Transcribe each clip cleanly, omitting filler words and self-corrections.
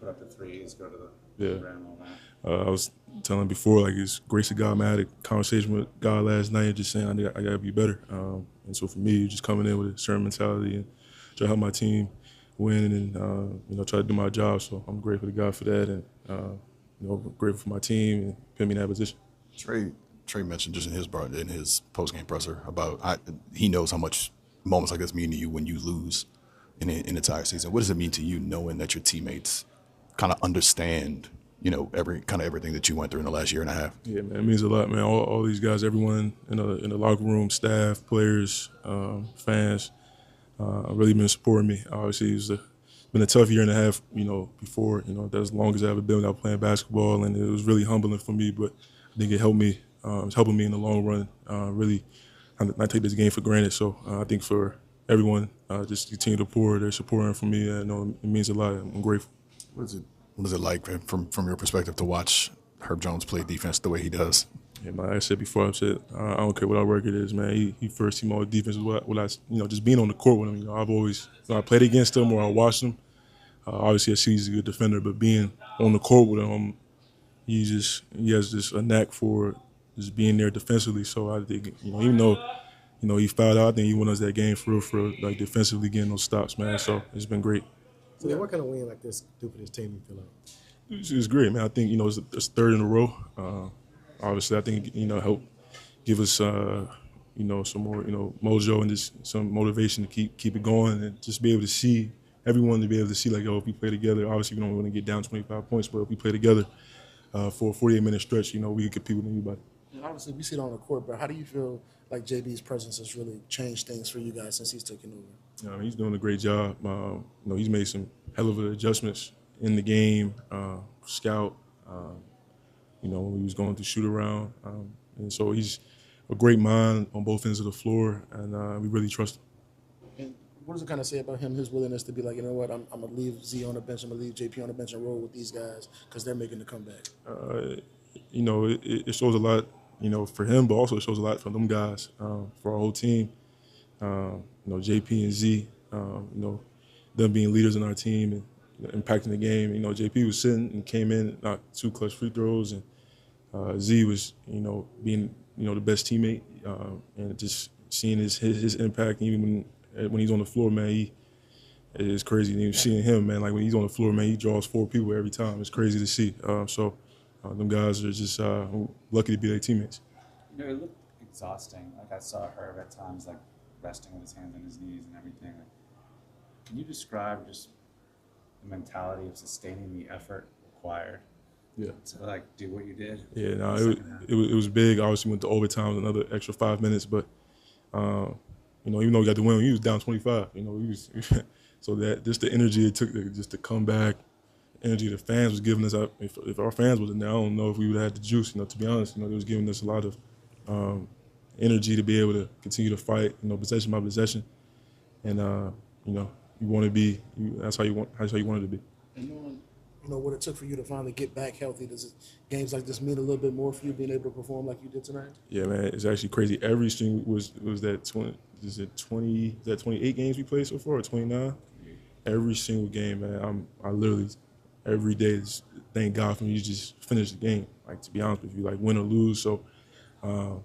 put up the threes, go to Yeah. the rim, all that. I was telling before, like, it's grace of God, man. I had a conversation with God last night and just saying I got to be better. And so for me, just coming in with a certain mentality and try to help my team win and, try to do my job. So I'm grateful to God for that and, grateful for my team and putting me in that position. Trey mentioned just in his post-game presser about he knows how much moments like this mean to you when you lose in the entire season. What does it mean to you knowing that your teammates kind of understand, everything that you went through in the last year and a half? Yeah, man, it means a lot, man. All these guys, everyone in the locker room, staff, players, fans, really been supporting me. Obviously, it's been a tough year and a half, before, that's as long as I ever been without playing basketball, and it was really humbling for me, but I think it helped me. It's helping me in the long run, really not take this game for granted. So I think for everyone, just continue to pour their support in for me. I know it means a lot. I'm grateful. What is it like from your perspective to watch Herb Jones play defense the way he does? Yeah, man, like I said before, I don't care what our record is, man. He first team all defense. What I just being on the court with him. I've always I played against him or I watched him. Obviously, I see he's a good defender, but being on the court with him, he has this a knack for just being there defensively. So I think even though he fouled out, I think he won us that game for like defensively getting those stops, man. So it's been great. So what kind of win like this do for this team you feel like? It's great, man. I think it's third in a row. Obviously, I think help give us some more mojo and just some motivation to keep it going and just be able to see everyone to be able to see like, if we play together. Obviously, we don't want to get down 25 points, but if we play together for a 48-minute stretch, we can compete with anybody. Obviously, we see it on the court, but how do you feel like JB's presence has really changed things for you guys since he's taken over? He's doing a great job. He's made some hell of adjustments in the game, scout, when he was going through shoot around. And so he's a great mind on both ends of the floor, and we really trust him. And what does it kind of say about him, his willingness to be like, you know what, I'm going to leave Z on the bench, I'm going to leave JP on the bench and roll with these guys because they're making the comeback? It shows a lot, for him, but also it shows a lot for them guys, for our whole team. JP and Z, them being leaders in our team and impacting the game. JP was sitting and came in, knocked 2 clutch free throws, and Z was, being, the best teammate, and just seeing his impact. Even when he's on the floor, man, it's crazy. And even seeing him, man, like when he's on the floor, man, he draws 4 people every time. It's crazy to see. Them guys are just lucky to be their teammates. It looked exhausting. Like I saw Herb at times, like resting with his hands on his knees and everything. Can you describe just the mentality of sustaining the effort required? Yeah. To do what you did. Yeah, no, it was big. Obviously, went to overtime, another extra 5 minutes, but even though we got the win, he was down 25. So that just the energy it took just to come back. Energy the fans was giving us. If our fans wasn't there, I don't know if we would have had the juice. To be honest, they was giving us a lot of energy to be able to continue to fight. Possession by possession, and you want to be. That's how you want. That's how you want it to be. And what it took for you to finally get back healthy. Does games like this mean a little bit more for you being able to perform like you did tonight? Yeah, man, it's actually crazy. Every single was that 20. Is it 20? Is that 28 games we played so far, or 29? Every single game, man. I literally. Every day, thank God for me to just finish the game. To be honest with you, win or lose. So I'll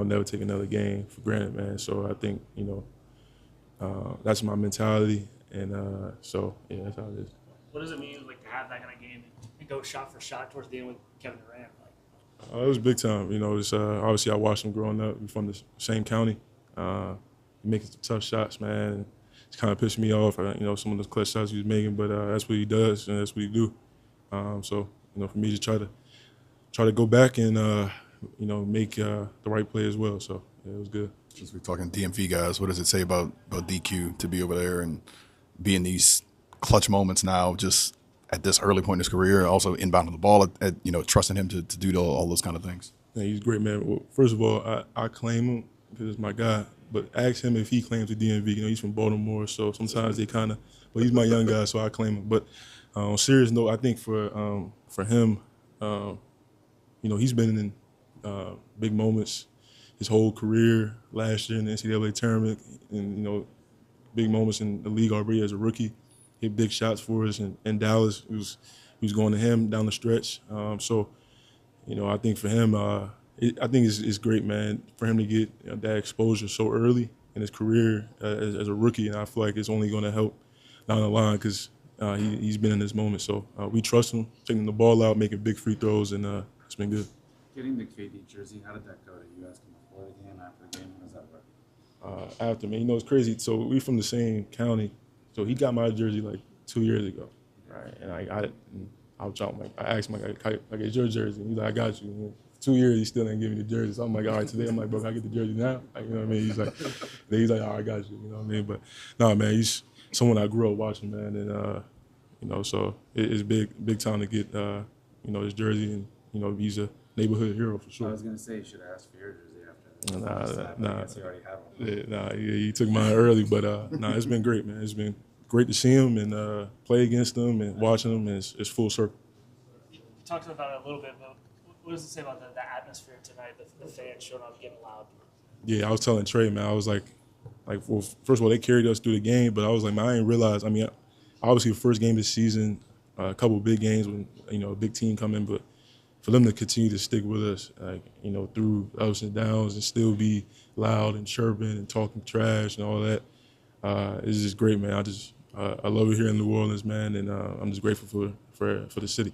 never take another game for granted, man. So I think, that's my mentality. And that's how it is. What does it mean, to have that kind of game and go shot for shot towards the end with Kevin Durant? It was big time. It's, obviously I watched him growing up. We're from the same county. Making some tough shots, man. It's kind of pissed me off, some of those clutch shots he was making, but that's what he does and that's what he do. For me to try to go back and, make the right play as well. So it was good. Since we're talking DMV guys, what does it say about DQ to be over there and be in these clutch moments now, just at this early point in his career, also inbounding the ball, at trusting him to do all those kind of things? Yeah, he's a great, man. Well, first of all, I claim him because it's my guy. But ask him if he claims the DMV. He's from Baltimore, so sometimes they kind of. But he's my young guy, so I claim him. But on a serious note, I think for him, he's been in big moments his whole career. Last year in the NCAA tournament, and big moments in the league already as a rookie. hit big shots for us in Dallas. He was going to him down the stretch. So, I think for him, I think it's great, man, for him to get that exposure so early in his career as a rookie, and I feel like it's only going to help down the line because he's been in this moment. So we trust him, taking the ball out, making big free throws, and it's been good. Getting the KD jersey, how did that go? Did you ask him before the game, after the game? How does that work? After, man, it's crazy. So we from the same county. So he got my jersey like 2 years ago, right? And I got it. And I asked him, like, it's your jersey. And he's like, I got you. And 2 years, he still didn't give me the jersey. So I'm like, all right, today, I'm like, bro, can I get the jersey now? Like, you know what I mean? He's like, all right, I got you. You know what I mean? But nah, man, he's someone I grew up watching, man, and so it's big time to get his jersey, and he's a neighborhood hero for sure. I was gonna say you should have asked for your jersey after. Nah. I guess you already have one. Yeah, he took mine early, but it's been great, man. It's been great to see him and play against him and watching him, and it's full circle. You talked about it a little bit, but what does it say about the atmosphere tonight, the fans showing up, getting loud? Yeah, I was telling Trey, man, I was like, well, first of all, they carried us through the game, but I was like, man, I didn't realize. I mean, obviously the first game of the season, a couple of big games when a big team come in, but for them to continue to stick with us, through ups and downs and still be loud and chirping and talking trash and all that, it's just great, man. I love it here in New Orleans, man, and I'm just grateful for the city.